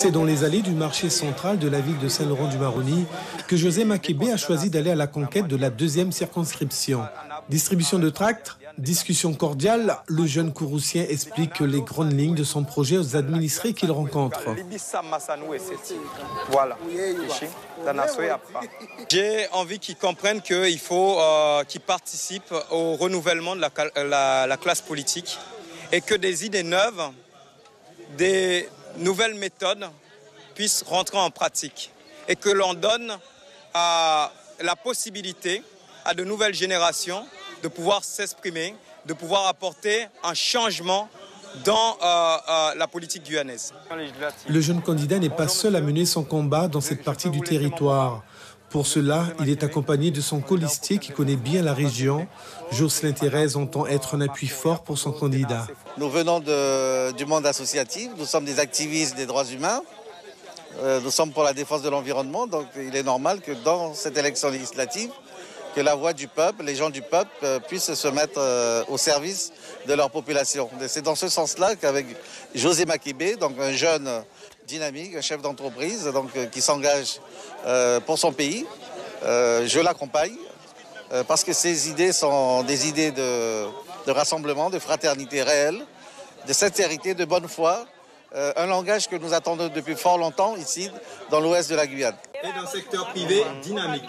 C'est dans les allées du marché central de la ville de Saint-Laurent-du-Maroni que José Makébé a choisi d'aller à la conquête de la deuxième circonscription. Distribution de tracts, discussion cordiale, le jeune Kouroussien explique les grandes lignes de son projet aux administrés qu'il rencontre. Voilà. J'ai envie qu'ils comprennent qu'il faut qu'ils participent au renouvellement de la classe politique et que des idées neuves, des nouvelles méthodes puissent rentrer en pratique et que l'on donne la possibilité à de nouvelles générations de pouvoir s'exprimer, de pouvoir apporter un changement dans la politique guyanaise. Le jeune candidat n'est pas seul à mener son combat dans cette partie du territoire. Pour cela, il est accompagné de son colistier qui connaît bien la région. Jocelyn Thérèse entend être un appui fort pour son candidat. Nous venons du monde associatif, nous sommes des activistes des droits humains, nous sommes pour la défense de l'environnement, donc il est normal que dans cette élection législative, que la voix du peuple, les gens du peuple puissent se mettre au service de leur population. C'est dans ce sens-là qu'avec José Makébé, donc un jeune dynamique, un chef d'entreprise qui s'engage pour son pays, je l'accompagne parce que ces idées sont des idées de rassemblement, de fraternité réelle, de sincérité, de bonne foi, un langage que nous attendons depuis fort longtemps ici dans l'ouest de la Guyane. Et d'un secteur privé dynamique.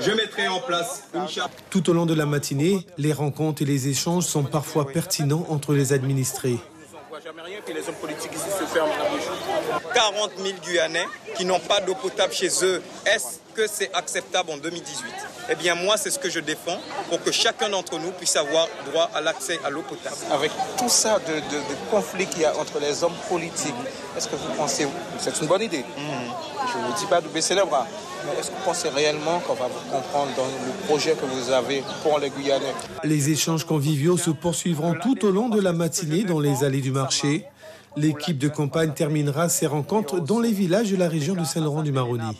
Je mettrai en place une charte. Tout au long de la matinée, les rencontres et les échanges sont parfois pertinents entre les administrés. 40 000 Guyanais qui n'ont pas d'eau potable chez eux. Est-ce que c'est acceptable en 2018? Eh bien moi, c'est ce que je défends pour que chacun d'entre nous puisse avoir droit à l'accès à l'eau potable. Avec tout ça de conflits qu'il y a entre les hommes politiques, est-ce que vous pensez, c'est une bonne idée, je ne vous dis pas de baisser les bras, mais est-ce que vous pensez réellement qu'on va vous comprendre dans le projet que vous avez pour les Guyanais? Les échanges conviviaux se poursuivront tout au long de la matinée dans les allées du marché. L'équipe de campagne terminera ses rencontres dans les villages de la région de Saint-Laurent-du-Maroni.